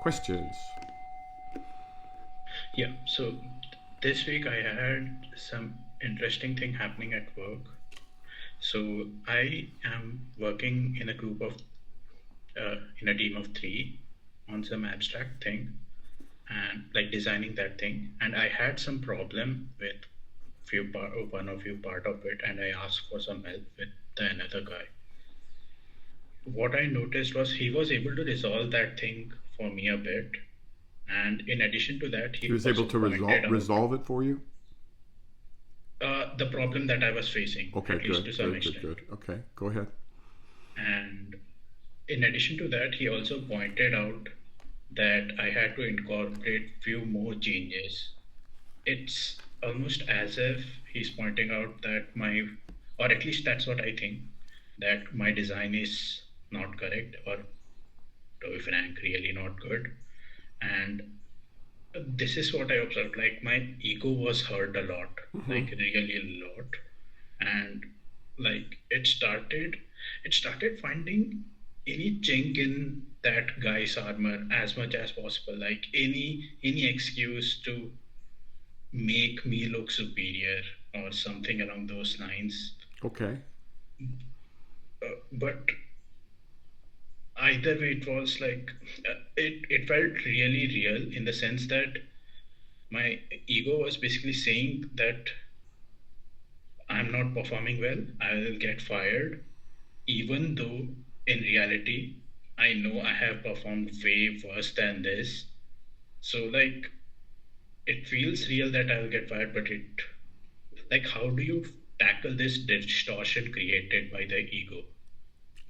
Questions? Yeah, so this week I had some interesting thing happening at work. So I am working in a in a team of three on some abstract thing and like designing that thing. And I had some problem with one or few part of it, and I asked for some help with the another guy. What I noticed was he was able to resolve that thing for me a bit, and in addition to that, He he was able also to pointed out resolve it for you? the problem that I was facing, Okay, at least to good, some good, good, extent. good. Okay, go ahead. And in addition to that, he also pointed out that I had to incorporate few more changes. It's almost as if he's pointing out that or at least that's what I think, that my design is not correct, or to be frank, really not good. And this is what I observed. Like my ego was hurt a lot, Mm-hmm. like really a lot. And like it started finding any chink in that guy's armor as much as possible, like any excuse to make me look superior or something along those lines. Okay. But either way, it was like it felt really real in the sense that my ego was basically saying that I'm not performing well, I will get fired, even though in reality, I know I have performed way worse than this. So, like, it feels real that I'll get fired, but like, how do you tackle this distortion created by the ego?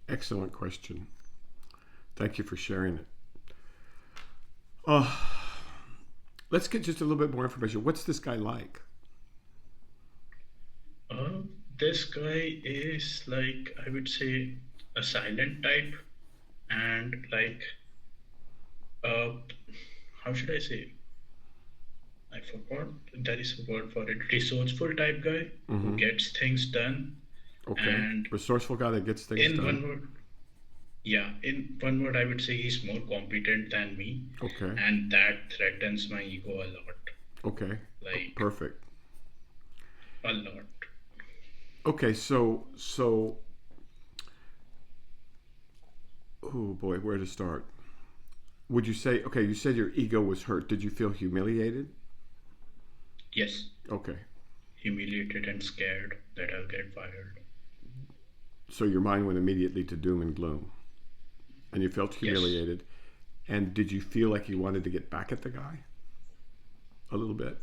Excellent question. Thank you for sharing it. Uh, let's get just a little bit more information. What's this guy like? Uh, this guy is like, I would say, a silent type, and like, uh, how should I say? I forgot. There is a word for it. Resourceful type guy who Mm-hmm. gets things done. Okay. And Resourceful guy that gets things in done. one word, yeah, in one word, I would say he's more competent than me, Okay. and that threatens my ego a lot. Okay. Like Perfect. a lot. Okay, oh boy, where to start? Would you say, okay, you said your ego was hurt. Did you feel humiliated? Yes, Okay. humiliated and scared that I'll get fired. So your mind went immediately to doom and gloom, and you felt Yes, humiliated. And did you feel like you wanted to get back at the guy a little bit?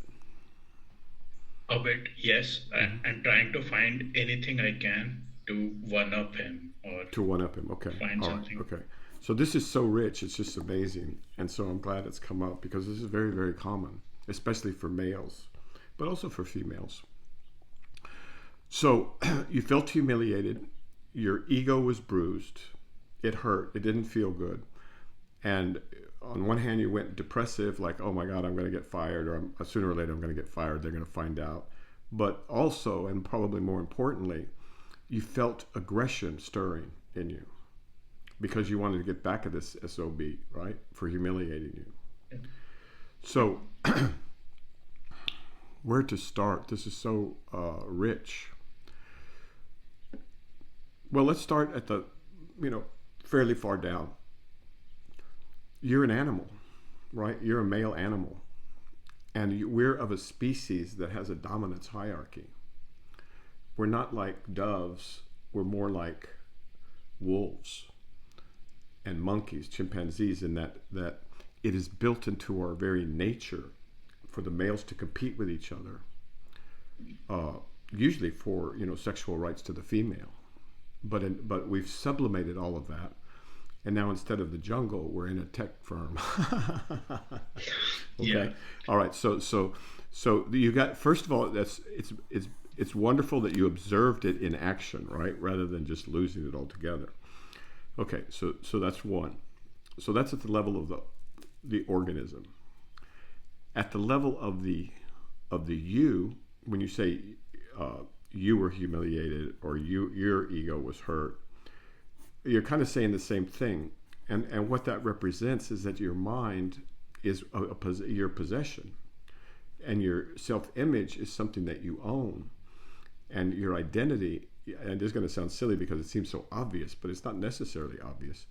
a bit. Yes, Mm-hmm. I'm trying to find anything I can to one up him or To one up him. Okay. find All right. something. Okay. So this is so rich. It's just amazing. And so I'm glad it's come up because this is very, very common, especially for males, but also for females. So you felt humiliated. Your ego was bruised. It hurt. It didn't feel good. And on one hand, you went depressive, like, oh my God, I'm going to get fired, or sooner or later I'm going to get fired. They're going to find out. But also, and probably more importantly, you felt aggression stirring in you because you wanted to get back at this SOB, right, for humiliating you. Yeah. So, where to start? This is so rich. Well, let's start at the, you know, fairly far down. You're an animal, right? You're a male animal. And we're of a species that has a dominance hierarchy. We're not like doves, we're more like wolves and monkeys, chimpanzees, in that it is built into our very nature for the males to compete with each other, uh, usually for sexual rights to the female. But we've sublimated all of that, and now instead of the jungle, we're in a tech firm. Yeah. Okay, all right. So you got, first of all, it's wonderful that you observed it in action, right, rather than just losing it altogether. Okay, so that's one. So that's at the level of the organism. At the level of the you, when you say you were humiliated or your ego was hurt, you're kind of saying the same thing. And what that represents is that your mind is your possession, and your self-image is something that you own, and your identity, and this is going to sound silly because it seems so obvious, but it's not necessarily obvious.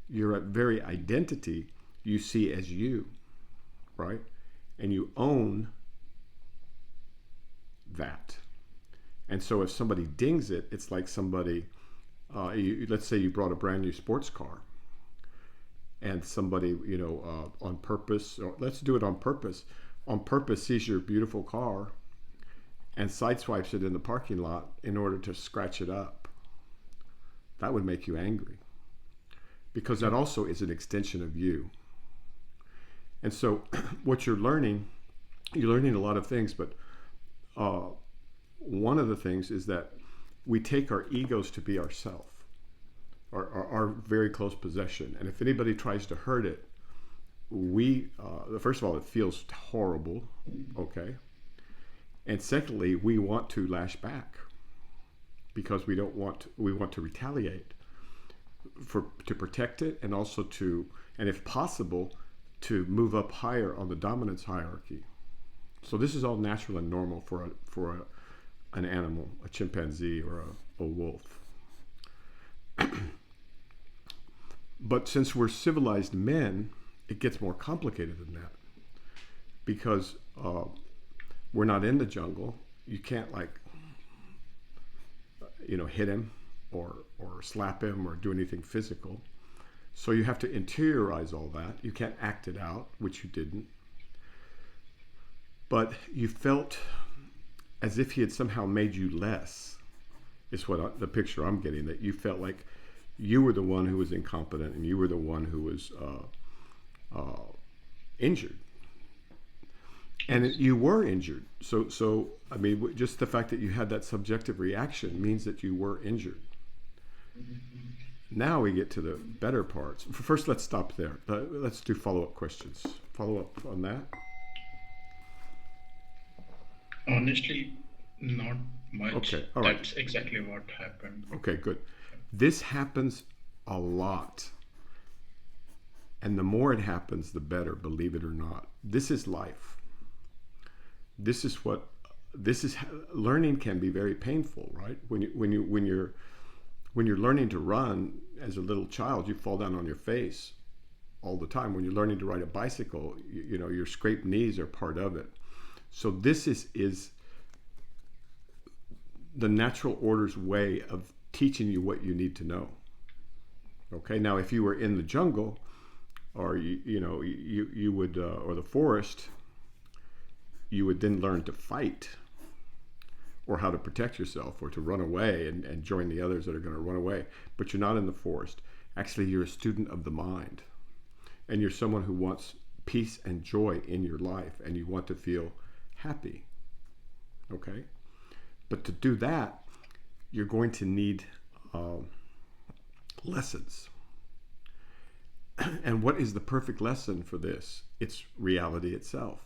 Your very identity you see as you, right? And you own that. And so if somebody dings it, it's like somebody, let's say you brought a brand new sports car, and somebody, on purpose, or let's do it on purpose sees your beautiful car and sideswipes it in the parking lot in order to scratch it up. That would make you angry, because that also is an extension of you. And so what you're learning a lot of things, but one of the things is that we take our egos to be ourself, our very close possession. And if anybody tries to hurt it, first of all, it feels horrible, okay? And secondly, we want to lash back because we want to retaliate to protect it, and also and if possible, to move up higher on the dominance hierarchy. So this is all natural and normal for an animal, a chimpanzee or a wolf. But since we're civilized men, it gets more complicated than that, because we're not in the jungle. You can't hit him or slap him or do anything physical. So you have to interiorize all that. You can't act it out, which you didn't. But you felt as if he had somehow made you less, is what the picture I'm getting, that you felt like you were the one who was incompetent, and you were the one who was injured. And you were injured. So I mean, just the fact that you had that subjective reaction means that you were injured. Now we get to the better parts. First, let's stop there. Let's do follow-up questions. Follow up on that? Honestly, not much. Okay, all right. That's exactly what happened. Okay, good. This happens a lot. And the more it happens, the better, believe it or not. This is life. Learning can be very painful, right? When you're learning to run as a little child, you fall down on your face all the time. When you're learning to ride a bicycle, your scraped knees are part of it. So this is the natural order's way of teaching you what you need to know. Okay, now if you were in the jungle, or you would, or the forest, you would then learn to fight, or how to protect yourself, or to run away and join the others that are going to run away. But you're not in the forest. Actually, you're a student of the mind, and you're someone who wants peace and joy in your life, and you want to feel happy. Okay? But to do that, you're going to need lessons. And what is the perfect lesson for this? It's reality itself.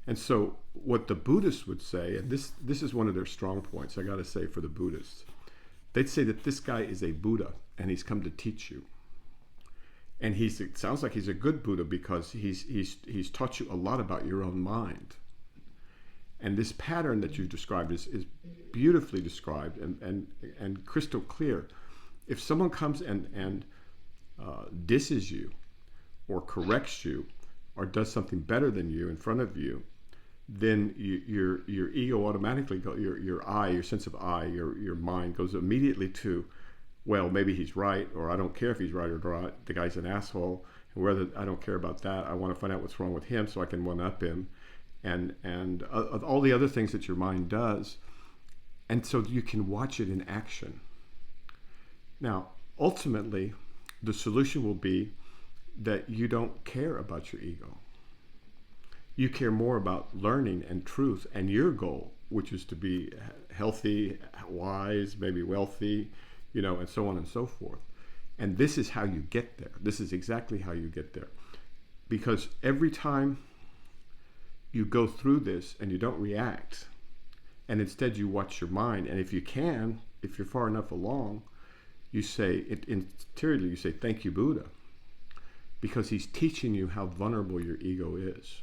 And so what the Buddhists would say, and this is one of their strong points, I got to say, for the Buddhists, they'd say that this guy is a Buddha, and he's come to teach you. And it sounds like he's a good Buddha, because he's taught you a lot about your own mind. And this pattern that you've described is beautifully described and crystal clear. If someone comes and disses you, or corrects you, or does something better than you in front of you, then your ego automatically your sense of I, your mind goes immediately to, well, maybe he's right, or I don't care if he's right or not. The guy's an asshole, and whether I don't care about that. I want to find out what's wrong with him so I can one up him, and all the other things that your mind does, and so you can watch it in action. Now, ultimately, the solution will be that you don't care about your ego. You care more about learning and truth and your goal, which is to be healthy, wise, maybe wealthy, and so on and so forth. And this is how you get there. This is exactly how you get there. Because every time you go through this and you don't react, and instead you watch your mind, and if you're far enough along, you say, interiorly, you say, thank you, Buddha, because he's teaching you how vulnerable your ego is.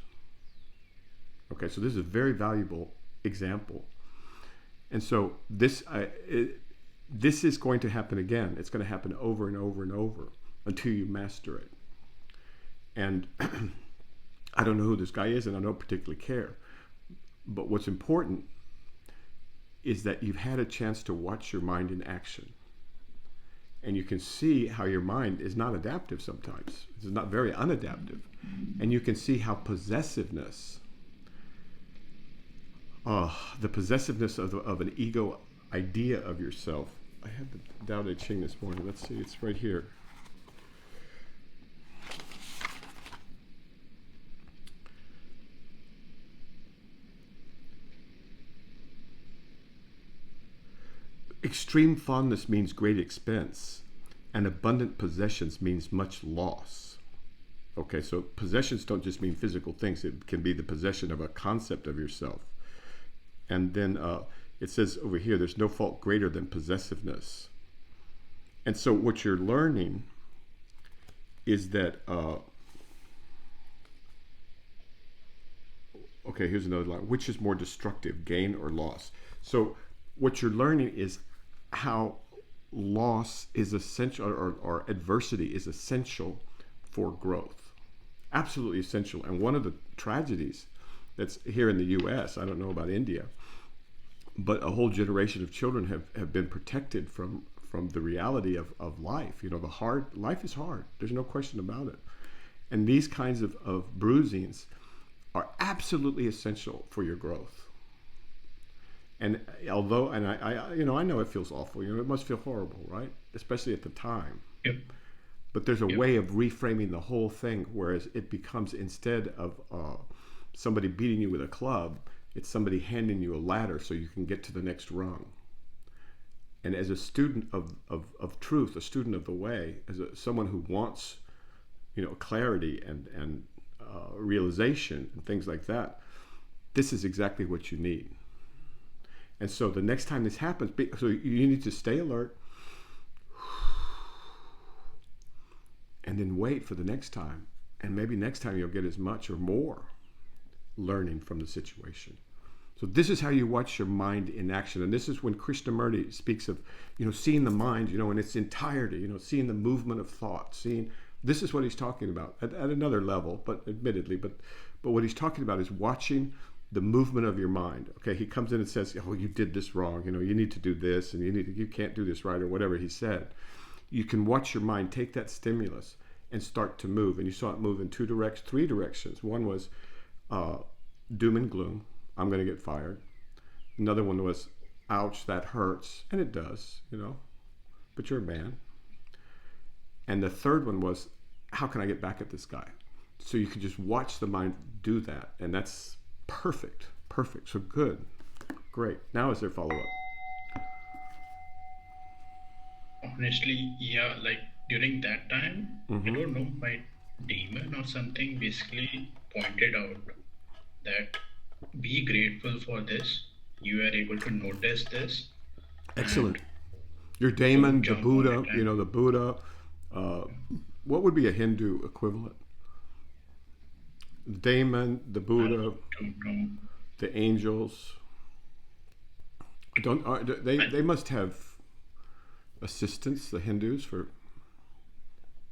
Okay, so this is a very valuable example. And so this is going to happen again. It's going to happen over and over and over until you master it. And I don't know who this guy is, and I don't particularly care. But what's important is that you've had a chance to watch your mind in action. And you can see how your mind is not adaptive sometimes. It's not very unadaptive. And you can see how possessiveness, the possessiveness of an ego idea of yourself. I had the Tao Te Ching this morning. Let's see, it's right here. Extreme fondness means great expense, and abundant possessions means much loss. Okay, so possessions don't just mean physical things. It can be the possession of a concept of yourself. And then it says over here, there's no fault greater than possessiveness. And so what you're learning is that, okay, here's another line. Which is more destructive, gain or loss? So what you're learning is how loss is essential, or adversity is essential for growth. Absolutely essential. And one of the tragedies that's here in the US, I don't know about India, but a whole generation of children have been protected from the reality of life. You know, life is hard. There's no question about it. And these kinds of bruisings are absolutely essential for your growth. And although, and I know it feels awful, it must feel horrible, right? Especially at the time. Yep. But there's a way of reframing the whole thing, whereas it becomes, instead of somebody beating you with a club, it's somebody handing you a ladder so you can get to the next rung. And as a student of truth, a student of the way, someone who wants, clarity and realization and things like that, this is exactly what you need. And so the next time this happens, so you need to stay alert and then wait for the next time. And maybe next time you'll get as much or more learning from the situation. So this is how you watch your mind in action. And this is when Krishnamurti speaks of, seeing the mind, in its entirety, seeing the movement of thought, this is what he's talking about at another level, but admittedly, but what he's talking about is watching the movement of your mind. Okay, he comes in and says, "Oh, you did this wrong. You need to do this, and you can't do this right," or whatever he said. You can watch your mind take that stimulus and start to move, and you saw it move in three directions. One was doom and gloom. I'm going to get fired. Another one was, ouch, that hurts, and it does, but you're a man. And the third one was, how can I get back at this guy? So you can just watch the mind do that, and that's perfect. So good. Great. Now is there follow-up? Honestly, yeah, like during that time, Mm-hmm. I don't know, my demon or something basically pointed out that be grateful for this. You are able to notice this. Excellent. Your daemon, the jump on Buddha, it and- the Buddha. What would be a Hindu equivalent? The daemon, the Buddha, Don't know. the angels. They must have assistants, the Hindus, for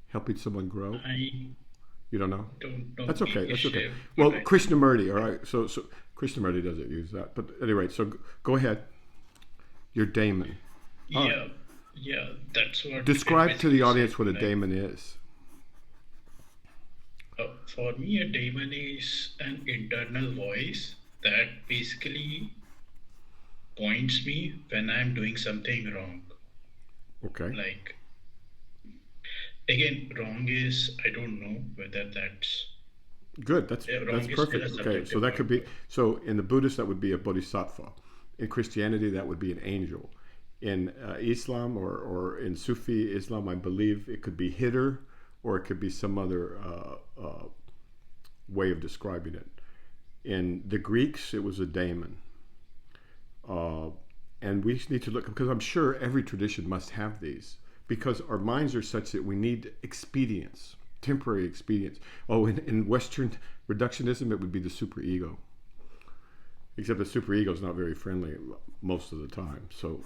helping someone grow. I You don't know? don't know. That's okay. the That's okay. issue, Well, but I- Krishnamurti, all right. So Krishnamurti doesn't use that, but anyway. So go ahead. Your daemon. Yeah, that's what. Describe it to the basically audience said, what a like, daemon is. For me, a daemon is an internal voice that basically points me when I'm doing something wrong. Okay. Like, again, wrong is, I don't know whether that's Good. That's wrong is still perfect. a Okay. So subjective that could be. word. So in the Buddhist, that would be a bodhisattva. In Christianity, that would be an angel. In Islam or in Sufi Islam, I believe it could be hitter, or it could be some other way of describing it. In the Greeks, it was a daemon. And we need to look, because I'm sure every tradition must have these. because our minds are such that we need expedients, temporary expedients. Oh, in Western reductionism, it would be the superego. Except the superego is not very friendly most of the time. So,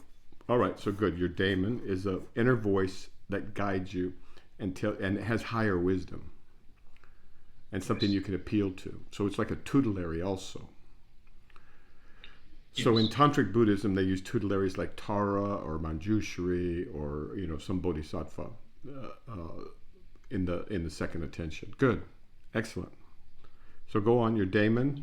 all right, so good. Your daemon is an inner voice that guides you and it has higher wisdom and something you can appeal to. So it's like a tutelary also. So in Tantric Buddhism, they use tutelaries like Tara or Manjushri or some bodhisattva in the second attention. Good, excellent. So go on, your daemon.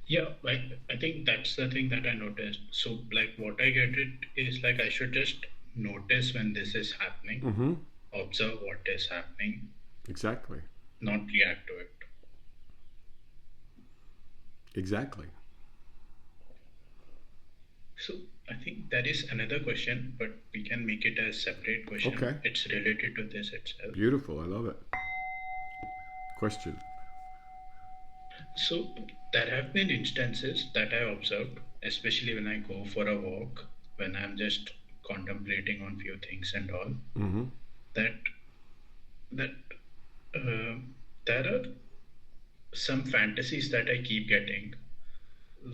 Yeah, like I think that's the thing that I noticed. So like what I get it is like I should just notice when this is happening, observe what is happening. Exactly. Not react to it. Exactly. So I think that is another question, but we can make it a separate question. Okay. It's related to this itself. Beautiful. I love it. Question. So there have been instances that I observed, especially when I go for a walk, when I'm just contemplating on few things and all, that there are some fantasies that I keep getting,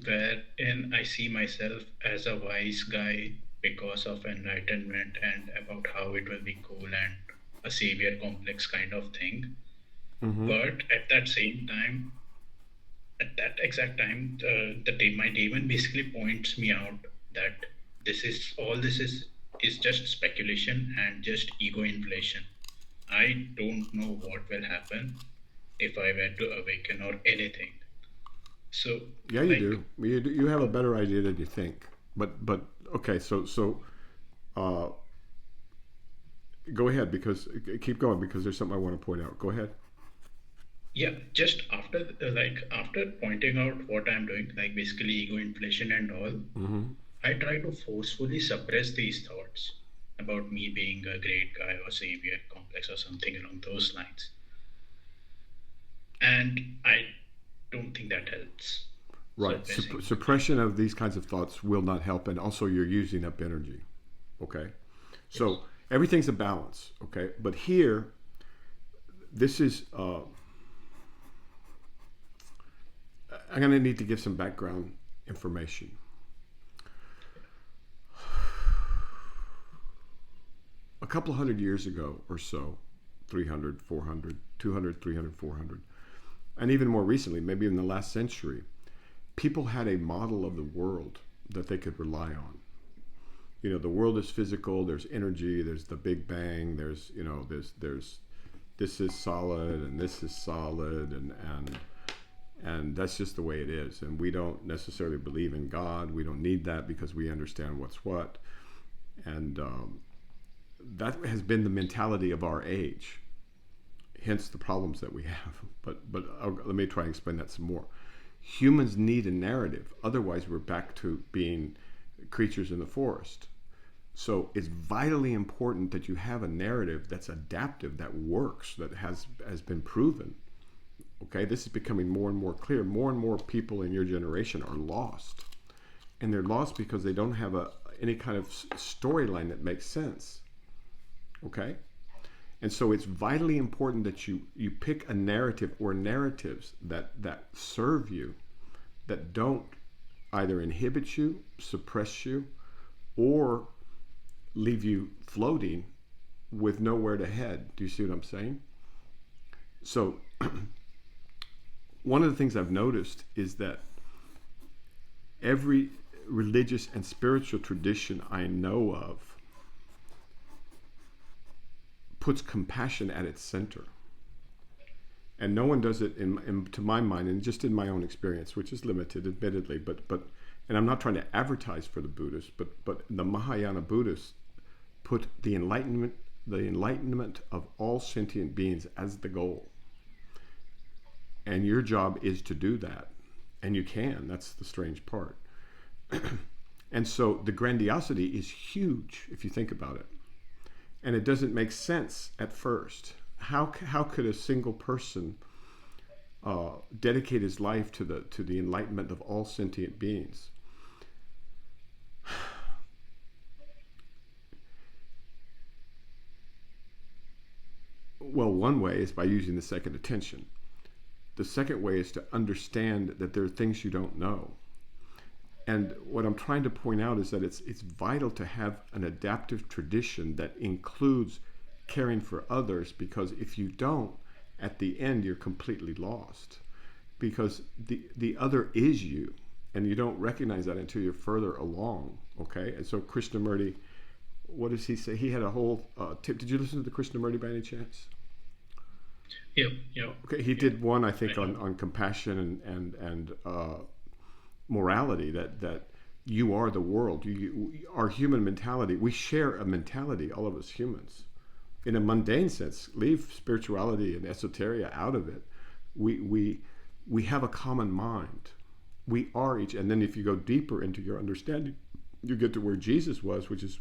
wherein I see myself as a wise guy because of enlightenment and about how it will be cool and a savior complex kind of thing. But at that same time, at that exact time, my daemon basically points me out that this is just speculation and just ego inflation. I don't know what will happen if I were to awaken or anything. So yeah, you do. You have a better idea than you think. But okay. So go ahead, because keep going, because there's something I want to point out. Go ahead. Yeah, just after pointing out what I'm doing, like basically ego inflation and all, I try to forcefully suppress these thoughts about me being a great guy or savior complex or something along those lines. And I don't think that helps. Right. Suppression of these kinds of thoughts will not help, and also you're using up energy. Okay. So everything's a balance. Okay. But here, this is... I'm going to need to give some background information. A couple of 100 years ago or so, 300, 400, 200, 300, 400, and even more recently, maybe in the last century, people had a model of the world that they could rely on. The world is physical, there's energy, there's the Big Bang, there's this is solid and this is solid, and that's just the way it is. And we don't necessarily believe in God. We don't need that because we understand what's what. And that has been the mentality of our age, hence the problems that we have. But let me try and explain that some more. Humans need a narrative. Otherwise, we're back to being creatures in the forest. So it's vitally important that you have a narrative that's adaptive, that works, that has been proven. Okay, this is becoming more and more clear. More and more people in your generation are lost. And they're lost because they don't have any kind of storyline that makes sense. Okay? And so it's vitally important that you pick a narrative or narratives that serve you, that don't either inhibit you, suppress you, or leave you floating with nowhere to head. Do you see what I'm saying? So one of the things I've noticed is that every religious and spiritual tradition I know of puts compassion at its center. And no one does it, to my mind, and just in my own experience, which is limited, admittedly, but and I'm not trying to advertise for the Buddhists, but the Mahayana Buddhists put the enlightenment of all sentient beings as the goal. And your job is to do that. And you can. That's the strange part. And so the grandiosity is huge if you think about it. And it doesn't make sense at first. How could a single person dedicate his life to the enlightenment of all sentient beings? Well, one way is by using the second attention. The second way is to understand that there are things you don't know. And what I'm trying to point out is that it's vital to have an adaptive tradition that includes caring for others, because if you don't, at the end you're completely lost. Because the other is you, and you don't recognize that until you're further along. Okay? And so Krishnamurti, what does he say? He had a whole tip. Did you listen to the Krishnamurti by any chance? Yeah. Okay, he did one, I think, on compassion and morality, that you are the world. Our human mentality, we share a mentality, all of us humans. In a mundane sense, leave spirituality and esoteria out of it. We have a common mind. We are each, and then if you go deeper into your understanding, you get to where Jesus was, which is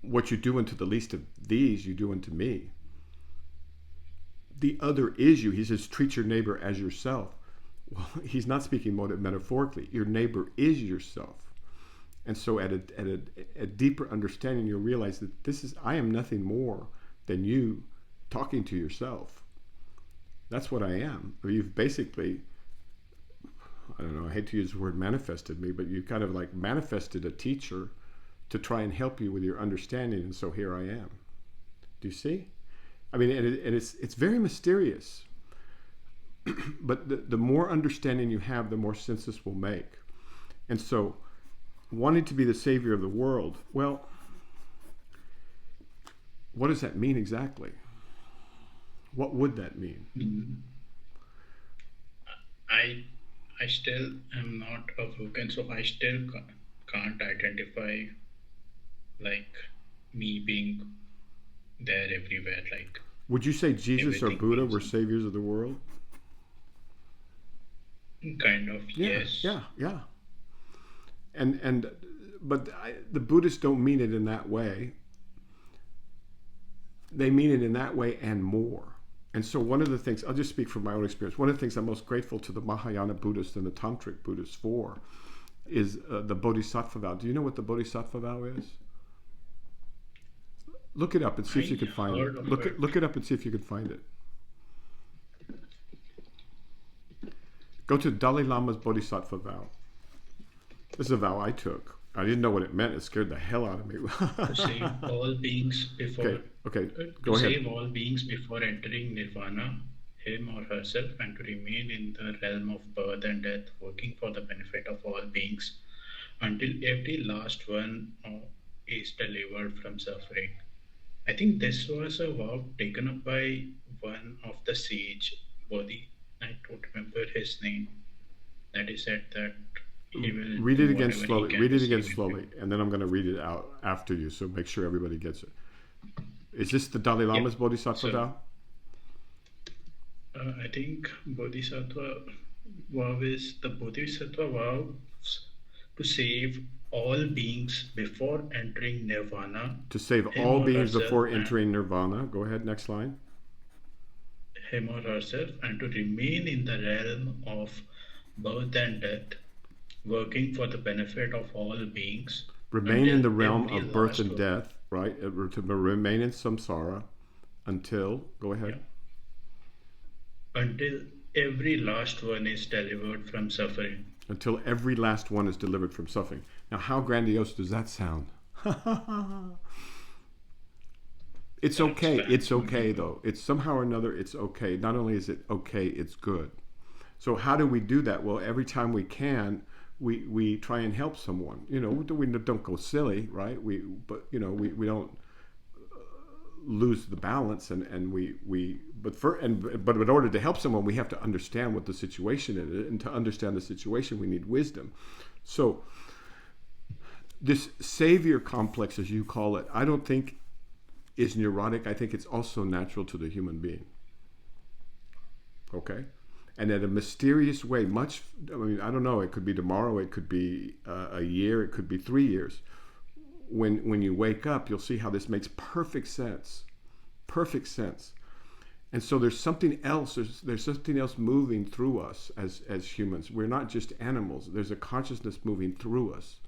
what you do unto the least of these, you do unto me. The other is you. He says, treat your neighbor as yourself. Well, he's not speaking metaphorically. Your neighbor is yourself. And so at a deeper understanding, you'll realize that I am nothing more than you talking to yourself. That's what I am. You've basically, I don't know, I hate to use the word manifested me, but you kind of like manifested a teacher to try and help you with your understanding. And so here I am. Do you see? I mean, and it's very mysterious. But the more understanding you have, the more sense this will make. And so, wanting to be the savior of the world, well, what does that mean exactly? What would that mean? I still am not a Vulcan, so I still can't identify like me being there everywhere. Like, would you say Jesus or Buddha were saviors of the world? Kind of, yes. Yeah. But the Buddhists don't mean it in that way. They mean it in that way and more. And so one of the things, I'll just speak from my own experience, one of the things I'm most grateful to the Mahayana Buddhists and the Tantric Buddhists for is the Bodhisattva Vow. Do you know what the Bodhisattva Vow is? Look it up and see if you can find it. Look it up and see if you can find it. Go to Dalai Lama's Bodhisattva Vow. This is a vow I took. I didn't know what it meant. It scared the hell out of me. To save all beings before. Okay. Go ahead. To save all beings before entering nirvana, him or herself, and to remain in the realm of birth and death, working for the benefit of all beings, until every last one is delivered from suffering. I think this was a vow taken up by one of the sage, Bodhi. I don't remember his name. That he said that he will read it again slowly. Read it again slowly, and then I'm going to read it out after you. So make sure everybody gets it. Is this the Dalai Lama's Bodhisattva Vow? I think Bodhisattva Vow is the Bodhisattva Vow to save all beings before entering nirvana. To save all beings before entering nirvana. Go ahead, next line. Him or herself, and to remain in the realm of birth and death, working for the benefit of all beings. Remain in the realm of birth and death, right? To remain in samsara until, go ahead. Yeah. Until every last one is delivered from suffering. Until every last one is delivered from suffering. Now, how grandiose does that sound? It's okay. It's okay, though. It's somehow or another, it's okay. Not only is it okay, it's good. So how do we do that? Well, every time we can, we try and help someone. You know, we don't go silly, right? We don't lose the balance, but in order to help someone, we have to understand what the situation is, and to understand the situation, we need wisdom. So this savior complex, as you call it, I don't think is neurotic. I think it's also natural to the human being. Okay? And in a mysterious way, I don't know, it could be tomorrow, it could be a year, it could be 3 years. When you wake up, you'll see how this makes perfect sense. Perfect sense. And so there's something else, there's something else moving through us as humans. We're not just animals. There's a consciousness moving through us.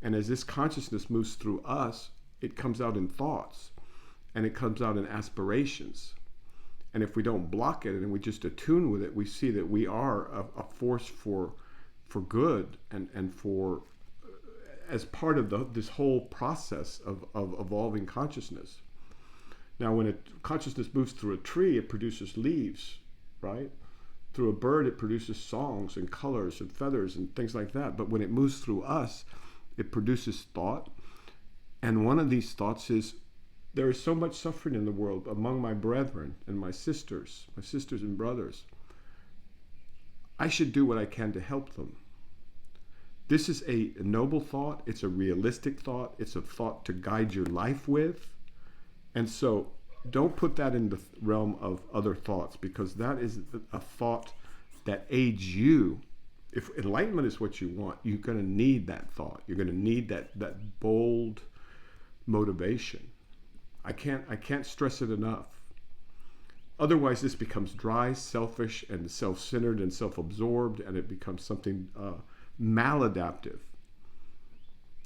And as this consciousness moves through us, it comes out in thoughts. and it comes out in aspirations. And if we don't block it and we just attune with it, we see that we are a force for good and for as part of this whole process of evolving consciousness. Now, when consciousness moves through a tree, it produces leaves, right? Through a bird, it produces songs and colors and feathers and things like that. But when it moves through us, it produces thought. And one of these thoughts is, there is so much suffering in the world among my brethren and my sisters and brothers. I should do what I can to help them. This is a noble thought. It's a realistic thought. It's a thought to guide your life with. And so don't put that in the realm of other thoughts, because that is a thought that aids you. If enlightenment is what you want, you're going to need that thought. You're going to need that bold motivation. I can't stress it enough. Otherwise, this becomes dry, selfish, and self-centered and self-absorbed, and it becomes something maladaptive.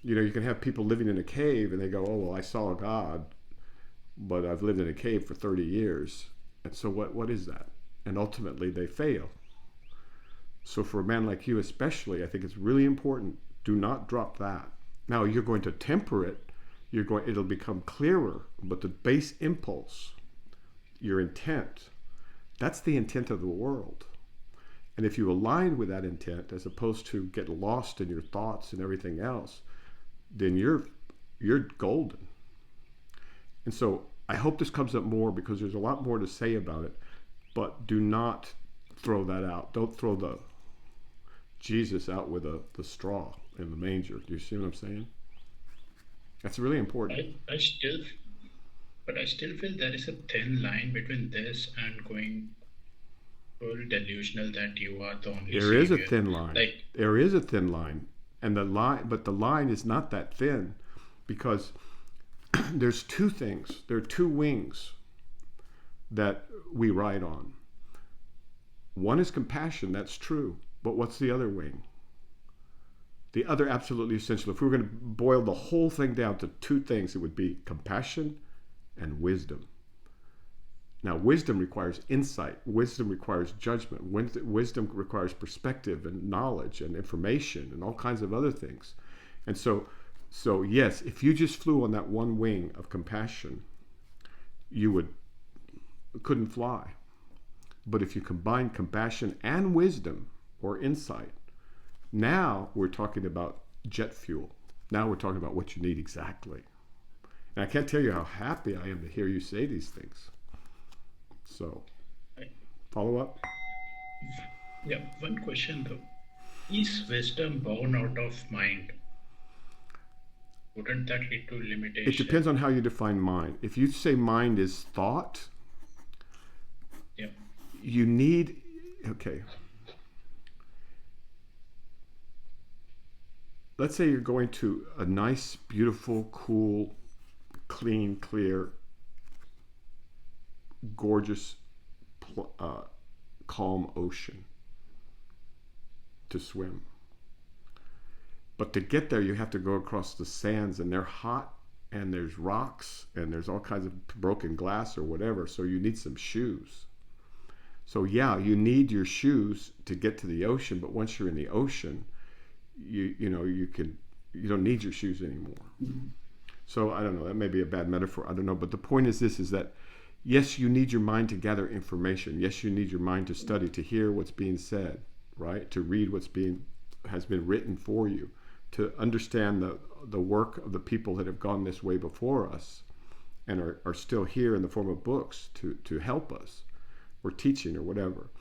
You know, you can have people living in a cave and they go, oh, well, I saw a God, but I've lived in a cave for 30 years. And so what is that? And ultimately they fail. So for a man like you especially, I think it's really important, do not drop that. Now you're going to temper it, it'll become clearer, but the base impulse, your intent, that's the intent of the world. And if you align with that intent, as opposed to get lost in your thoughts and everything else, then you're golden. And so I hope this comes up more, because there's a lot more to say about it, but do not throw that out. Don't throw the Jesus out with the straw in the manger. Do you see what I'm saying? That's really important. I still feel there is a thin line between this and going full delusional that you are the only There is a savior. thin line. There is a thin line. And the line is not that thin, because there's two things. There are two wings that we ride on. One is compassion, that's true. But what's the other wing? The other absolutely essential. If we were going to boil the whole thing down to two things, it would be compassion and wisdom. Now, wisdom requires insight. Wisdom requires judgment. Wisdom requires perspective and knowledge and information and all kinds of other things. And so yes, if you just flew on that one wing of compassion, you couldn't fly. But if you combine compassion and wisdom or insight, now we're talking about jet fuel. Now we're talking about what you need exactly. And I can't tell you how happy I am to hear you say these things. So, follow up? Yeah, one question though. Is wisdom born out of mind? Wouldn't that lead to limitation? It depends on how you define mind. If you say mind is thought, Yeah. you need, okay. Let's say you're going to a nice, beautiful, cool, clean, clear, gorgeous, calm ocean to swim. But to get there, you have to go across the sands, and they're hot, and there's rocks, and there's all kinds of broken glass or whatever, so you need some shoes. So yeah, you need your shoes to get to the ocean, but once you're in the ocean, you don't need your shoes anymore. Mm-hmm. So I don't know, that may be a bad metaphor, I don't know, but the point is this, is that yes, you need your mind to gather information. Yes, you need your mind to study, to hear what's being said, right? To read has been written for you, to understand the work of the people that have gone this way before us and are still here in the form of books to help us, or teaching or whatever.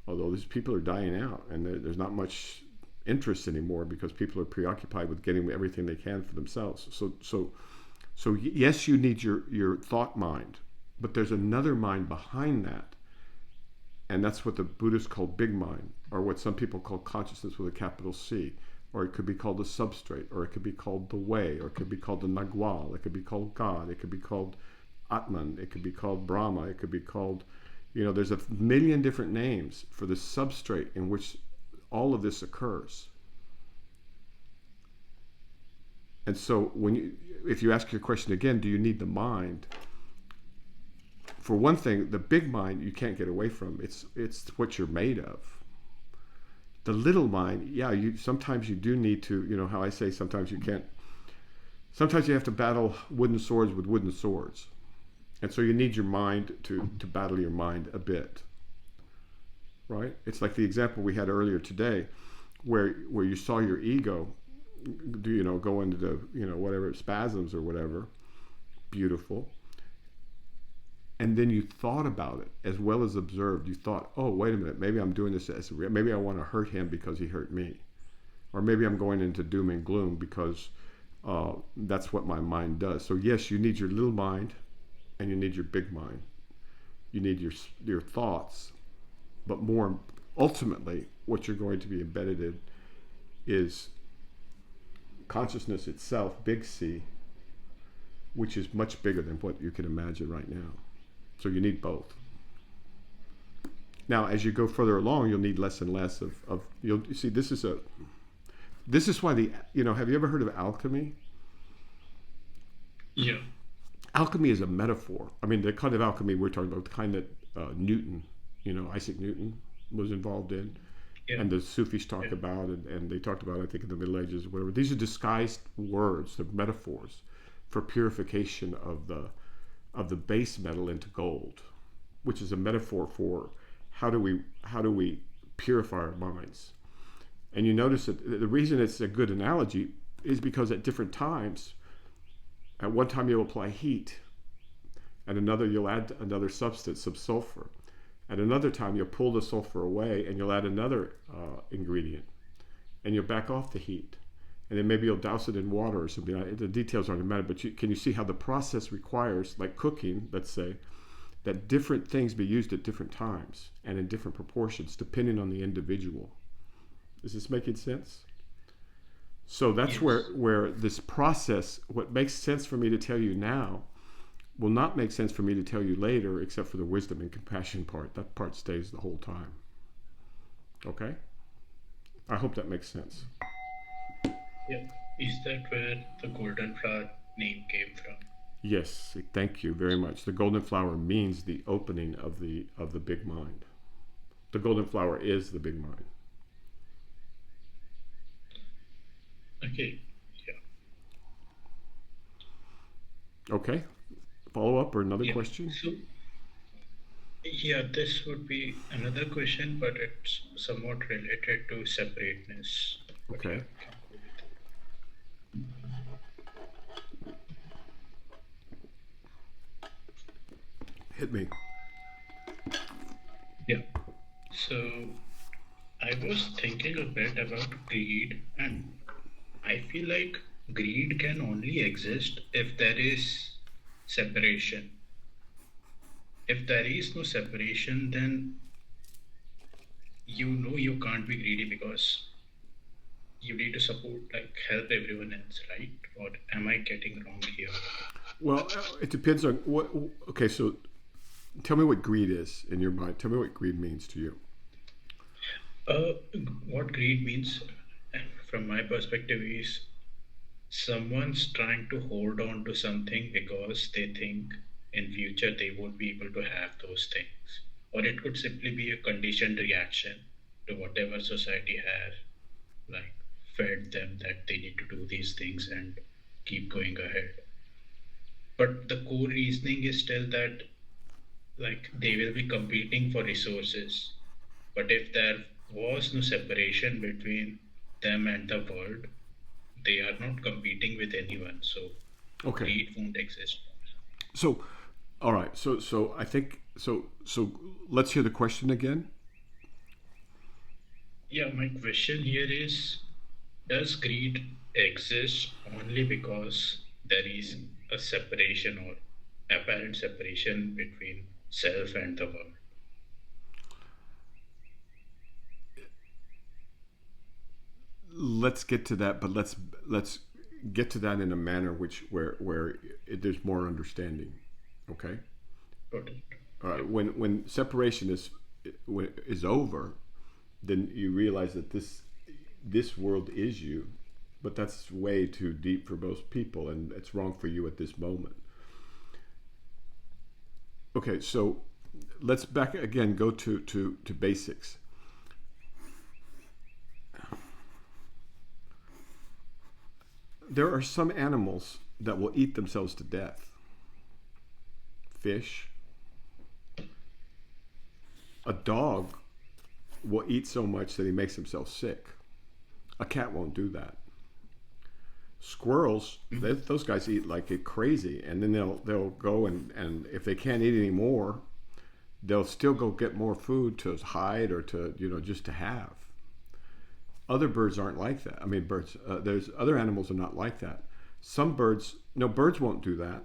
Although these people are dying out, and there's not much interest anymore because people are preoccupied with getting everything they can for themselves. So yes, you need your thought mind, but there's another mind behind that, and that's what the Buddhists call big mind, or what some people call consciousness with a capital C, or it could be called the substrate, or it could be called the way, or it could be called the Nagwal, it could be called God, it could be called Atman, it could be called Brahma, it could be called, there's a million different names for the substrate in which all of this occurs. And so if you ask your question again, do you need the mind? for one thing, the big mind you can't get away from. It's what you're made of. The little mind, yeah, you sometimes you do need to, you know how I say sometimes you can't. Sometimes you have to battle wooden swords with wooden swords, and so you need your mind to battle your mind a bit. Right? It's like the example we had earlier today, where you saw your ego, go into the whatever spasms or whatever, beautiful. And then you thought about it as well as observed. You thought, oh, wait a minute, maybe I'm doing this maybe I want to hurt him because he hurt me. Or maybe I'm going into doom and gloom because that's what my mind does. So yes, you need your little mind and you need your big mind. You need your thoughts. But more ultimately, what you're going to be embedded in is consciousness itself, big C, which is much bigger than what you can imagine right now. So you need both. Now, as you go further along, you'll need less and less of you see, this is why have you ever heard of alchemy? Yeah. Alchemy is a metaphor. I mean, the kind of alchemy we're talking about, the kind that Newton, Isaac Newton was involved in, and the Sufis talk about, and they talked about, I think, in the Middle Ages, whatever. These are disguised words, they're metaphors for purification of the base metal into gold, which is a metaphor for how do we purify our minds. And you notice that the reason it's a good analogy is because at different times, at one time you'll apply heat, at another you'll add another substance, some sulfur. At another time you'll pull the sulfur away and you'll add another ingredient, and you'll back off the heat. And then maybe you'll douse it in water or something. The details aren't matter, but can you see how the process requires, like cooking, let's say, that different things be used at different times and in different proportions depending on the individual. Is this making sense? So that's where this process, what makes sense for me to tell you now, will not make sense for me to tell you later, except for the wisdom and compassion part. That part stays the whole time. Okay? I hope that makes sense. Yeah. Is that where the golden flower name came from? Yes, thank you very much. The golden flower means the opening of the big mind. The golden flower is the big mind. Okay. Yeah. Okay. Follow up or another question? So, this would be another question, but it's somewhat related to separateness. Okay. Hit me. Yeah. So I was thinking a bit about greed, and I feel like greed can only exist if there is separation. If there is no separation, then you can't be greedy because you need to help everyone else, right? Or am I getting wrong here? Well, it depends on what. Okay, so tell me what greed is in your mind. Tell me what greed means to you. What greed means, from my perspective, is someone's trying to hold on to something because they think in future they won't be able to have those things, or it could simply be a conditioned reaction to whatever society has fed them that they need to do these things and keep going ahead. But the core reasoning is still that they will be competing for resources. But if there was no separation between them and the world, they are not competing with anyone. So greed won't exist. So, all right. So I think so. Let's hear the question again. Yeah, my question here is: does greed exist only because there is a separation or apparent separation between self and the world? Let's get to that, but let's get to that in a manner where there's more understanding. Okay. Okay. When separation is over, then you realize that this world is you, but that's way too deep for most people, and it's wrong for you at this moment. Okay, so let's back again, go to basics. There are some animals that will eat themselves to death. Fish. A dog will eat so much that he makes himself sick. A cat won't do that. Squirrels, those guys eat like crazy, and then they'll go and if they can't eat anymore, they'll still go get more food to hide or to just to have. Other birds aren't like that. I mean, birds. There's other animals are not like that. Some birds, no, birds won't do that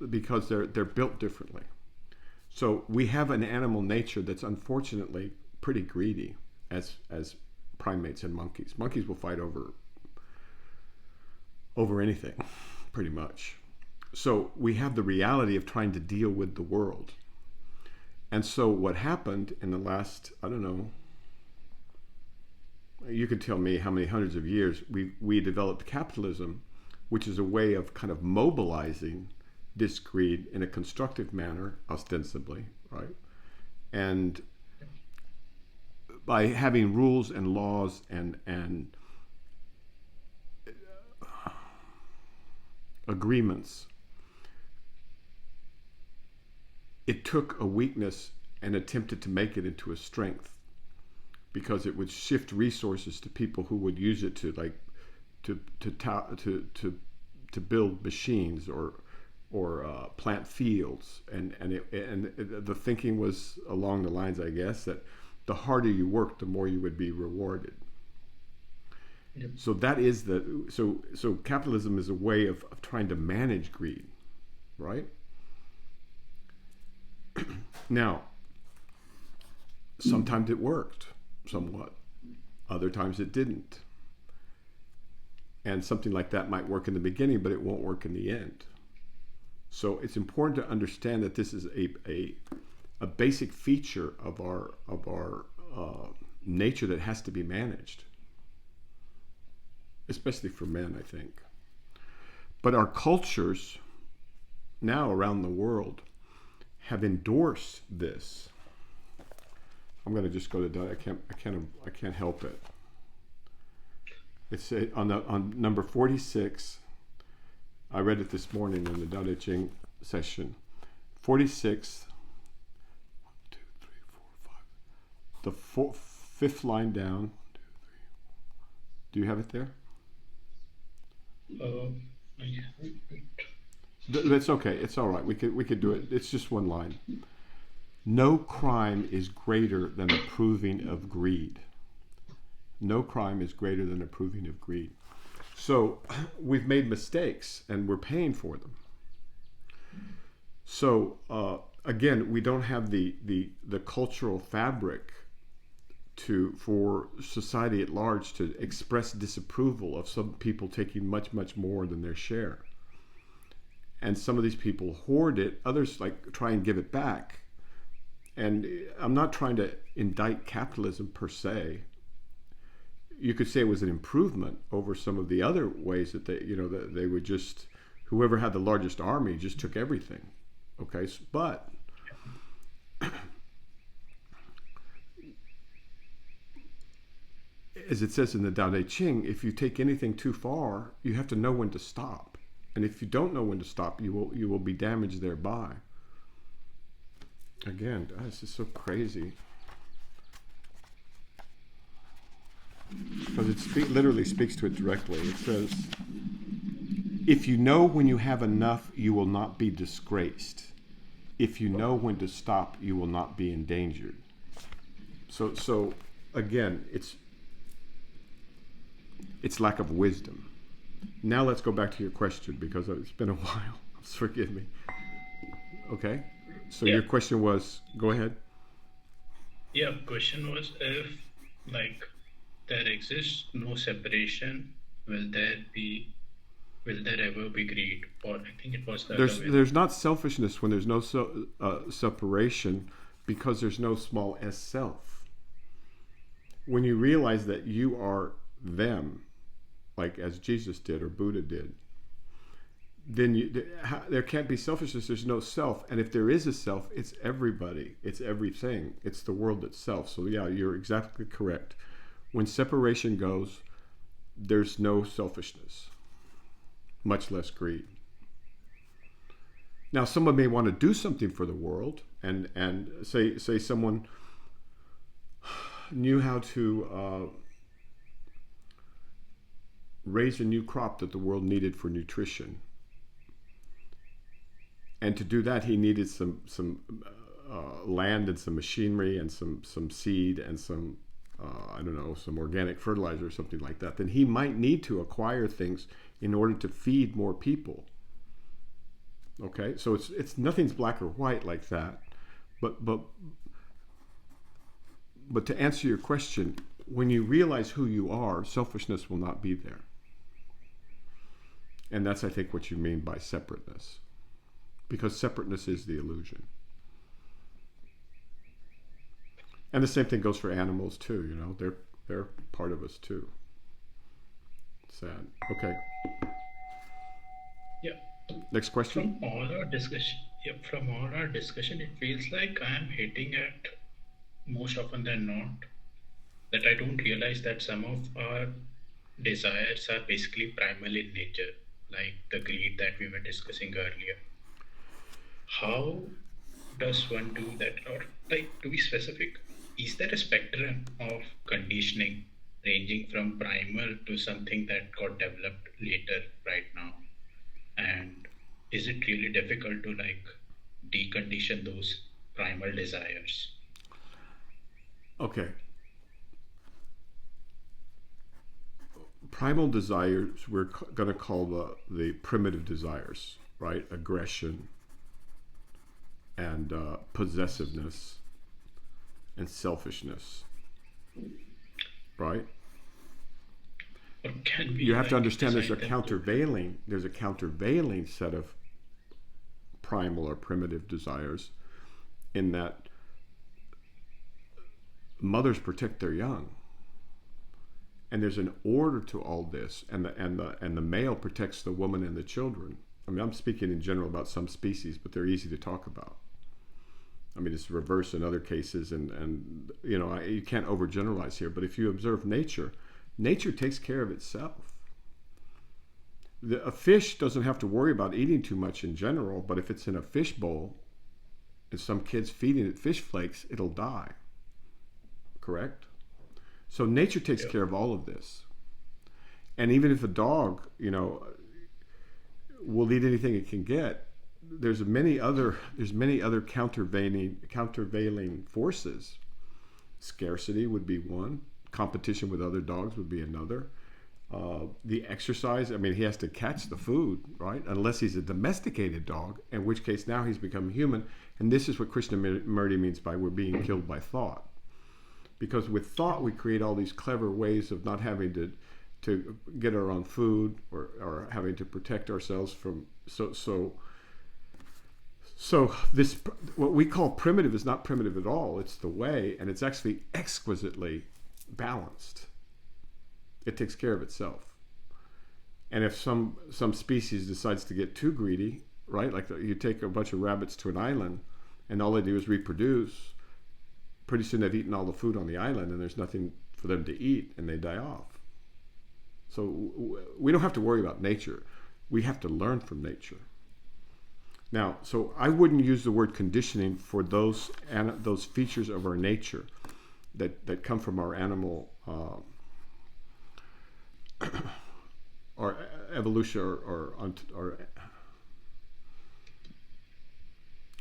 because they're built differently. So we have an animal nature that's unfortunately pretty greedy as primates and monkeys. Monkeys will fight over anything, pretty much. So we have the reality of trying to deal with the world. And so what happened in the last, I don't know, you could tell me how many hundreds of years, we developed capitalism, which is a way of kind of mobilizing this greed in a constructive manner, ostensibly, right? And by having rules and laws and agreements, it took a weakness and attempted to make it into a strength, because it would shift resources to people who would use it to build machines or plant fields, and the thinking was along the lines, I guess, that the harder you work, the more you would be rewarded. Yep. So that is so capitalism is a way of trying to manage greed, right? Now, sometimes it worked somewhat, other times it didn't, and something like that might work in the beginning, but it won't work in the end. So it's important to understand that this is a basic feature of our nature that has to be managed, especially for men, I think. But our cultures now around the world have endorsed this. I'm going to just go to that. I can't help it. It's on number 46. I read it this morning in the Tao Te Ching session. 46. 1, 2, 3, 4, 5. The fifth line down. 2, 3, 4, 5. Do you have it there? That's okay. It's all right. We could do it. It's just one line. No crime is greater than approving of greed. No crime is greater than approving of greed. So we've made mistakes and we're paying for them. So again, we don't have the cultural fabric for society at large to express disapproval of some people taking much, much more than their share. And some of these people hoard it, others like try and give it back. And I'm not trying to indict capitalism per se. You could say it was an improvement over some of the other ways that they would just, whoever had the largest army just took everything. Okay, but as it says in the Tao Te Ching, if you take anything too far, you have to know when to stop. And if you don't know when to stop, you will be damaged thereby. Again, this is so crazy. Because it literally speaks to it directly. It says, if you know when you have enough, you will not be disgraced. If you know when to stop, you will not be endangered. So again, it's lack of wisdom. Now let's go back to your question, because it's been a while. Forgive me. Okay? So your question was, go ahead. Yeah, question was, if there exists no separation, will there ever be greed? Or I think it was the there's not selfishness when there's no separation, because there's no small s self. When you realize that you are them, like as Jesus did or Buddha did, then there can't be selfishness. There's no self, and if there is a self, it's everybody, it's everything, it's the world itself. So yeah, you're exactly correct. When separation goes, there's no selfishness, much less greed. Now, someone may want to do something for the world, and say someone knew how to raise a new crop that the world needed for nutrition. And to do that, he needed some land and some machinery and some seed and some some organic fertilizer or something like that. Then he might need to acquire things in order to feed more people. Okay, so it's nothing's black or white like that. But to answer your question, when you realize who you are, selfishness will not be there. And that's, I think, what you mean by separateness. Because separateness is the illusion. And the same thing goes for animals too, you know, they're part of us too. Sad. Okay. Yeah. Next question. From all our discussion, it feels like I am hitting at, most often than not, that I don't realize that some of our desires are basically primal in nature, like the greed that we were discussing earlier. How does one do that? Or, like, to be specific, is there a spectrum of conditioning ranging from primal to something that got developed later right now? And is it really difficult to, like, decondition those primal desires? Okay. Primal desires, we're going to call the primitive desires, right? Aggression and possessiveness and selfishness, right? You have to understand there's a countervailing set of primal or primitive desires, in that mothers protect their young, and there's an order to all this, and the male protects the woman and the children. I mean, I'm speaking in general about some species, but they're easy to talk about. I mean, it's reverse in other cases, and you know, you can't overgeneralize here. But if you observe nature, nature takes care of itself. A fish doesn't have to worry about eating too much in general, but if it's in a fish bowl and some kid's feeding it fish flakes, it'll die. Correct? So nature takes care of all of this. And even if a dog, you know, will eat anything it can get, there's many other countervailing forces. Scarcity would be one. Competition with other dogs would be another. The exercise, I mean, he has to catch the food, right? Unless he's a domesticated dog, in which case now he's become human. And this is what Krishnamurti means by we're being killed by thought. Because with thought, we create all these clever ways of not having to get our own food, or having to protect ourselves from. So this, what we call primitive, is not primitive at all. It's the way, and it's actually exquisitely balanced. It takes care of itself. And if some species decides to get too greedy, right? Like you take a bunch of rabbits to an island, and all they do is reproduce. Pretty soon they've eaten all the food on the island, and there's nothing for them to eat, and they die off. So we don't have to worry about nature. We have to learn from nature. Now, so I wouldn't use the word conditioning for those features of our nature that come from our animal or evolution, or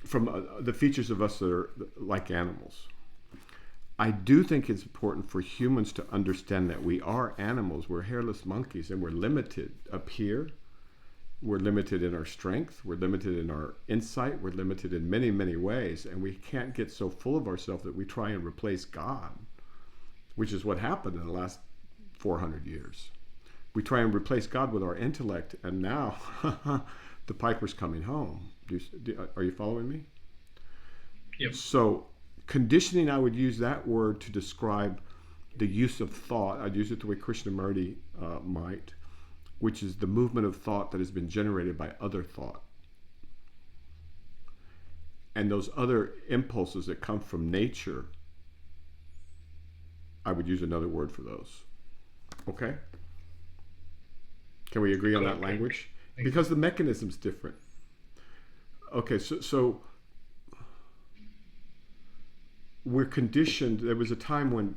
from the features of us that are like animals. I do think it's important for humans to understand that we are animals. We're hairless monkeys, and we're limited up here. We're limited in our strength. We're limited in our insight. We're limited in many, many ways. And we can't get so full of ourselves that we try and replace God, which is what happened in the last 400 years. We try and replace God with our intellect, and now the piper's coming home. Are you following me? Yep. So conditioning, I would use that word to describe the use of thought. I'd use it the way Krishnamurti might. which is the movement of thought that has been generated by other thought. And those other impulses that come from nature, I would use another word for those. Okay? Can we agree on that language? Because the mechanism's different. Okay, so we're conditioned. There was a time when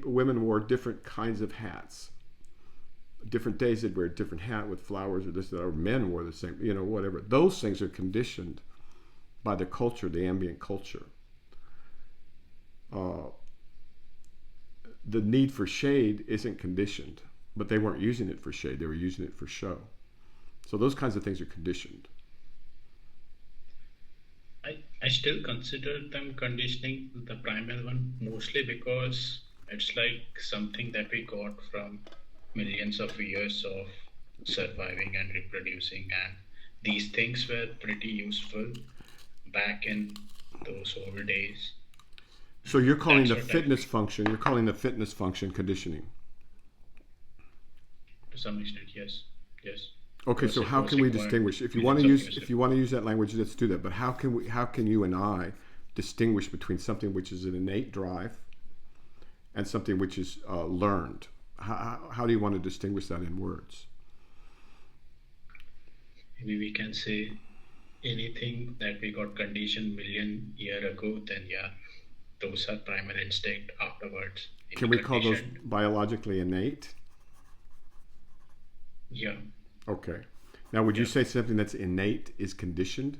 women wore different kinds of hats. Different days they'd wear a different hat with flowers or this, or men wore the same, whatever. Those things are conditioned by the culture, the ambient culture. The need for shade isn't conditioned, but they weren't using it for shade, they were using it for show. So those kinds of things are conditioned. I still consider them conditioning, the primal one, mostly because it's like something that we got from millions of years of surviving and reproducing, and these things were pretty useful back in those old days. So you're calling the fitness function, conditioning? To some extent, yes. Okay, so how can we distinguish? If you want to use that language, let's do that. But how can you and I distinguish between something which is an innate drive and something which is learned? How do you want to distinguish that in words? Maybe we can say anything that we got conditioned million years ago, then yeah, those are primal instinct afterwards. Can we call those biologically innate? Yeah. Okay. Now, would you say something that's innate is conditioned?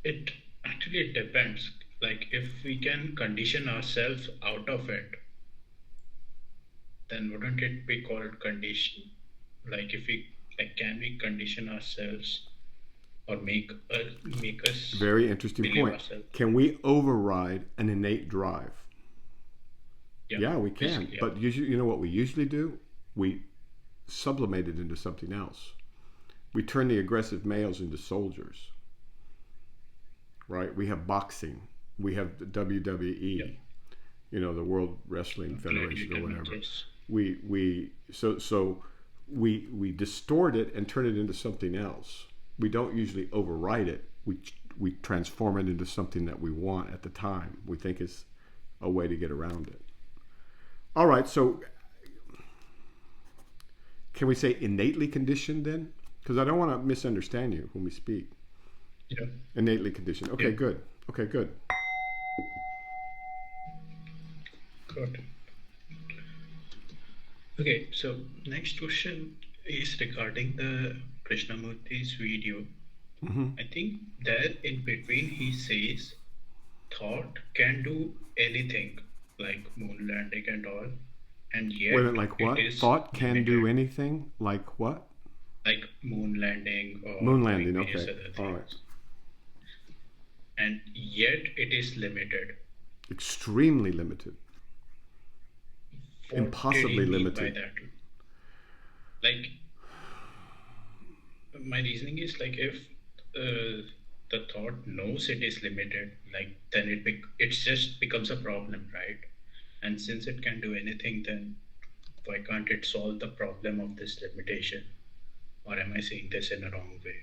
It depends. Like, if we can condition ourselves out of it, then wouldn't it be called condition? Like, can we condition ourselves or make us? Very interesting point. Ourselves? Can we override an innate drive? Yeah, we can. Yeah. But usually, you know what we usually do? We sublimate it into something else. We turn the aggressive males into soldiers. Right? We have boxing. We have the WWE. The World Wrestling Federation or whatever. We distort it and turn it into something else. We don't usually override it. We transform it into something that we want at the time. We think is a way to get around it. All right, so can we say innately conditioned then? Because I don't want to misunderstand you when we speak. Yeah. Innately conditioned. Okay, good. Good. Okay, so next question is regarding the Krishnamurti's video. Mm-hmm. I think there in between he says thought can do anything, like moon landing and all, and yet like what? Thought can limited. Do anything like what? Like moon landing or moon landing. various Okay, other things. all right. And yet it is limited. Extremely limited. What Impossibly did he mean limited. by that? Like, my reasoning is like, if the thought knows it is limited, like then it just becomes a problem, right? And since it can do anything, then why can't it solve the problem of this limitation? Or am I saying this in a wrong way?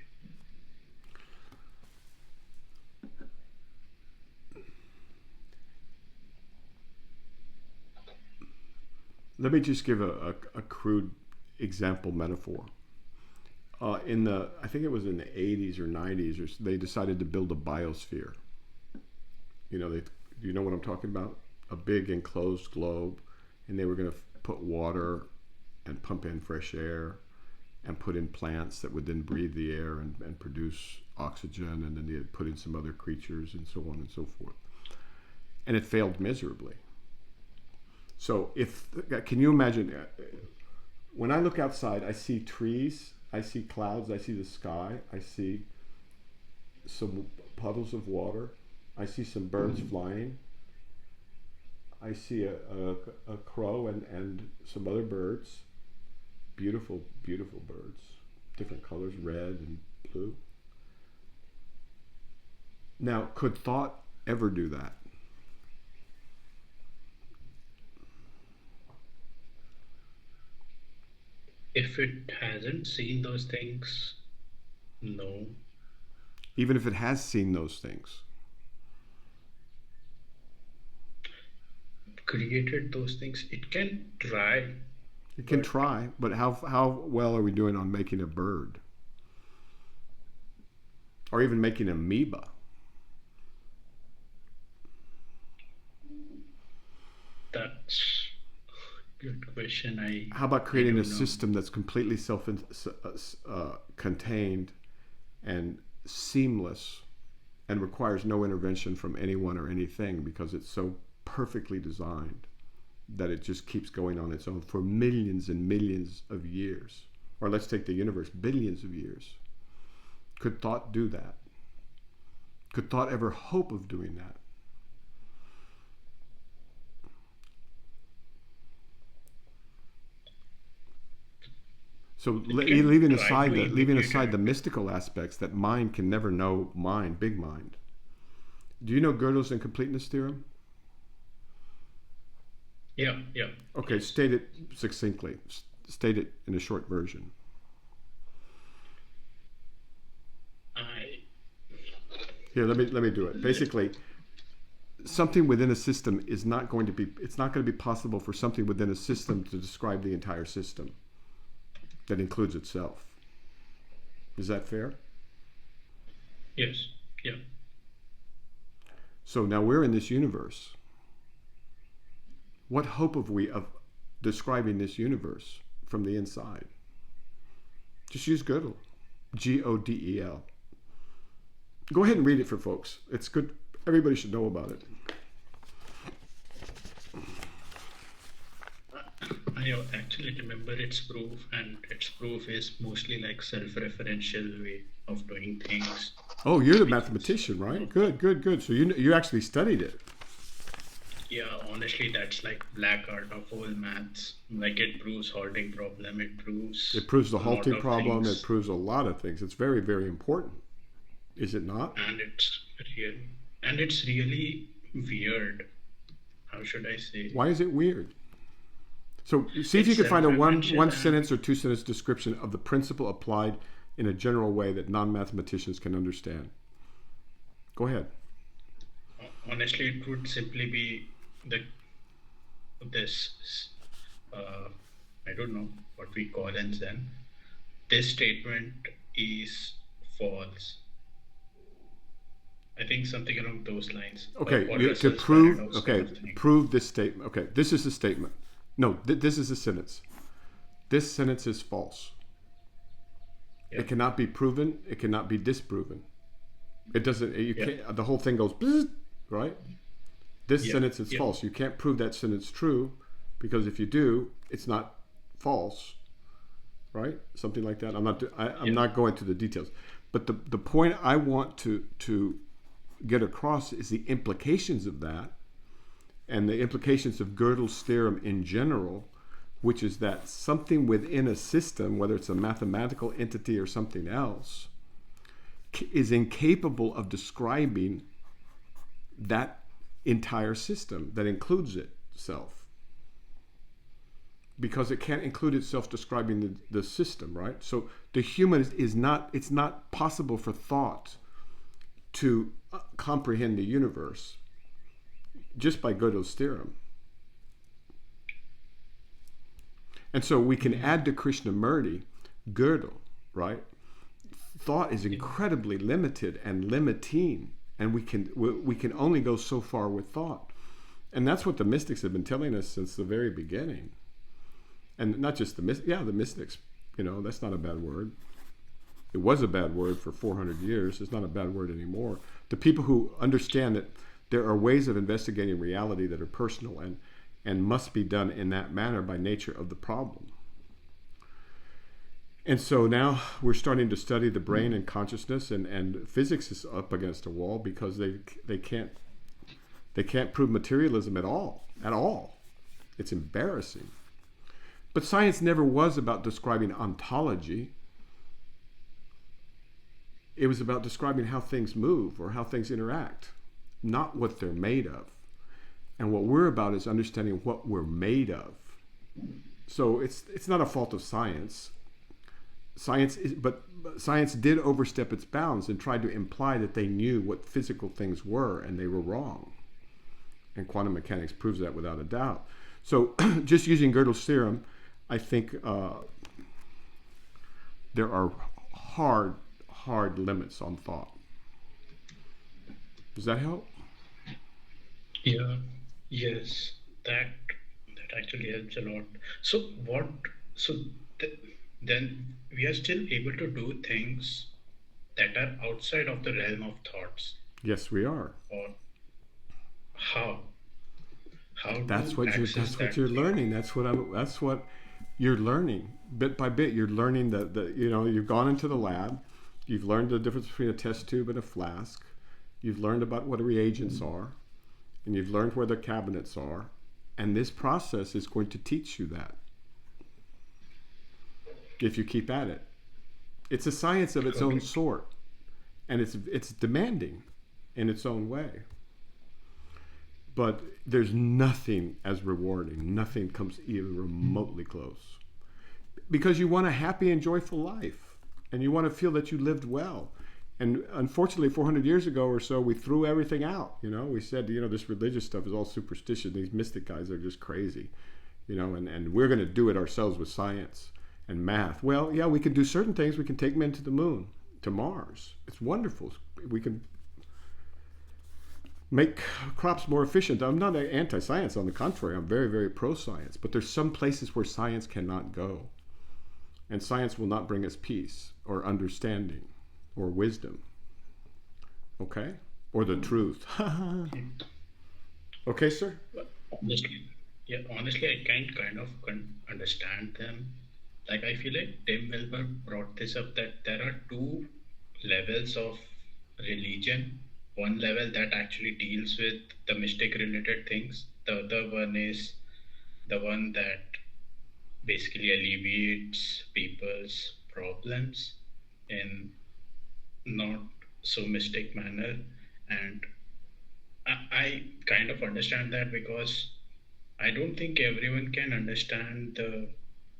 Let me just give a crude example metaphor. I think it was in the 80s or 90s, they decided to build a biosphere. Do you know what I'm talking about? A big enclosed globe, and they were going to put water and pump in fresh air and put in plants that would then breathe the air and produce oxygen, and then they put in some other creatures and so on and so forth. And it failed miserably. So can you imagine, when I look outside, I see trees, I see clouds, I see the sky, I see some puddles of water, I see some birds flying, I see a crow and some other birds, beautiful, beautiful birds, different colors, red and blue. Now, could thought ever do that? If it hasn't seen those things, no. Even if it has seen those things. Created those things, it can try, It can but try, but how well are we doing on making a bird? Or even making an amoeba? that's a good question. How about I creating a don't know. system that's completely contained and seamless and requires no intervention from anyone or anything because it's so perfectly designed that it just keeps going on its own for millions and millions of years? Or let's take the universe, billions of years. Could thought do that? Could thought ever hope of doing that? So It can leaving try aside to imitate the it. mystical aspects that mind can never know mind, big mind. Do you know Gödel's Incompleteness theorem? Yeah, yeah, Okay, yes. state it succinctly. State it in a short version. I Here, let me do it. Basically, something within a system is not going to be. It's not going to be possible for something within a system to describe the entire system that includes itself. Is that fair? yes, yeah. So now we're in this universe. What hope have we of describing this universe from the inside? Just use Gödel. Godel. Go ahead and read it for folks. It's good. Everybody should know about it. I actually remember its proof, and its proof is mostly like self-referential way of doing things. Oh, you're the Means, mathematician, right? Good, good, good. So you actually studied it. yeah, honestly, that's like black art of all maths. Like it proves halting problem. It proves It proves the a lot halting of problem. It things, proves a lot of things. It's very, very important. Is it not? and it's really weird. How should I say? Why is it weird? So see if you It's can find a one self-referential and sentence or two sentence description of the principle applied in a general way that non-mathematicians can understand. Go ahead. honestly, it would simply be the this. Uh, I don't know what we call in Zen. This statement is false. I think something along those lines, Okay, or to Russell's prove, paradox kind okay, of thing. prove this statement. Okay, this is a statement. No, this is a sentence. This sentence is false. Yeah, It cannot be proven. It cannot be disproven. It doesn't. You yeah, can't. The whole thing goes bzzz, right. This yeah, sentence is yeah, false. You can't prove that sentence true, because if you do, it's not false, right? Something like that. I'm yeah. not going to the details, but the point I want to get across is the implications of that, and the implications of Gödel's theorem in general, which is that something within a system, whether it's a mathematical entity or something else, is incapable of describing that entire system that includes itself, because it can't include itself describing the system, right? So the human is not, it's not possible for thought to comprehend the universe just by Gödel's theorem. And so we can add to Krishnamurti Gödel, right? Thought is incredibly limited and limiting, and we can only go so far with thought. And that's what the mystics have been telling us since the very beginning. And not just the mystics, that's not a bad word. It was a bad word for 400 years. It's not a bad word anymore. The people who understand that there are ways of investigating reality that are personal and must be done in that manner by nature of the problem. And so now we're starting to study the brain and consciousness, and physics is up against a wall because they can't prove materialism at all. At all. It's embarrassing. But science never was about describing ontology. It was about describing how things move or how things interact, not what they're made of. And what we're about is understanding what we're made of. So it's not a fault of science. But science did overstep its bounds and tried to imply that they knew what physical things were, and they were wrong. And quantum mechanics proves that without a doubt. So just using Gödel's theorem, I think there are hard limits on thought. Does that help? Yeah. Yes. That actually helps a lot. So what? So then we are still able to do things that are outside of the realm of thoughts. Yes, we are. Or how? How That's to what access that you're thing? learning. That's what you're learning. Bit by bit, you're learning that you've gone into the lab, you've learned the difference between a test tube and a flask, you've learned about what reagents are, and you've learned where the cabinets are, and this process is going to teach you that if you keep at it. It's a science of its own Okay. sort, and it's demanding in its own way. But there's nothing as rewarding. Nothing comes even remotely close. Because you want a happy and joyful life, and you want to feel that you lived well. And unfortunately, 400 years ago or so, we threw everything out. We said, this religious stuff is all superstition. These mystic guys are just crazy, and we're going to do it ourselves with science and math. Well, yeah, we can do certain things. We can take men to the moon, to Mars. It's wonderful. We can make crops more efficient. I'm not anti-science. On the contrary, I'm very, very pro-science. But there's some places where science cannot go. And science will not bring us peace or understanding or wisdom. Okay? Or the truth. Okay, sir? But honestly, yeah, honestly, I can't kind of understand them. Like, I feel like Tim Wilber brought this up that there are two levels of religion. One level that actually deals with the mystic related things. The other one is the one that basically alleviates people's problems in not so mystic manner. And I kind of understand that because I don't think everyone can understand the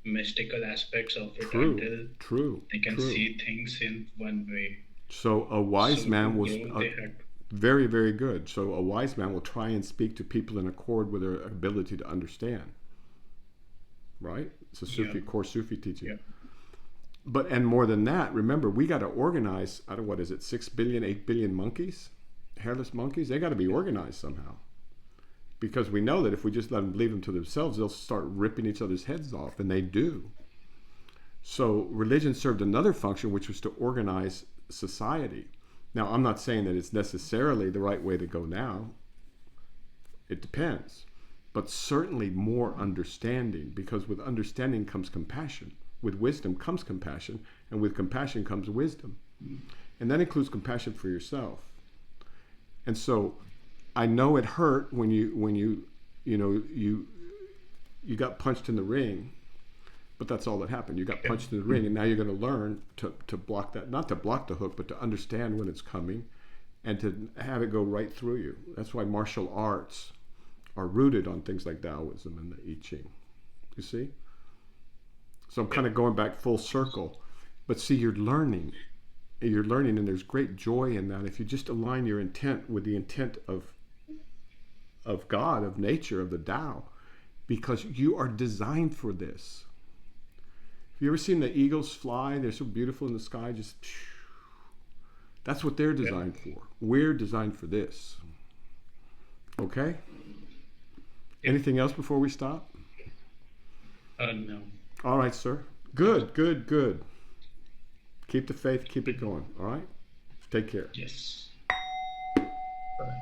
mystical aspects of it True, until true, they can true. see things in one way. So a So wise to man was grow, they had. very, very good. So a wise man will try and speak to people in accord with their ability to understand. Right? It's a Yeah, core Sufi teaching. yeah, And more than that, remember, we got to organize, I don't know, what is it, 6 billion, 8 billion monkeys? Hairless monkeys? They got to be organized somehow. Because we know that if we just let them leave them to themselves, they'll start ripping each other's heads off, and they do. So religion served another function, which was to organize society. Now, I'm not saying that it's necessarily the right way to go now. It depends. But certainly more understanding, because with understanding comes compassion. With wisdom comes compassion, and with compassion comes wisdom. And that includes compassion for yourself. And so I know it hurt when you got punched in the ring, but that's all that happened. You got yeah. punched in the ring, and now you're going to learn to block that, not to block the hook, but to understand when it's coming and to have it go right through you. That's why martial arts are rooted on things like Taoism and the I Ching. You see? So I'm kind of going back full circle. But see, you're learning, and there's great joy in that if you just align your intent with the intent of God, of nature, of the Tao, because you are designed for this. Have you ever seen the eagles fly? They're so beautiful in the sky. That's what they're Yeah. designed for. We're designed for this. Okay? Yeah. Anything else before we stop? No. All right, sir. Good, good, good. Keep the faith. Keep it going. All right? Take care. Yes.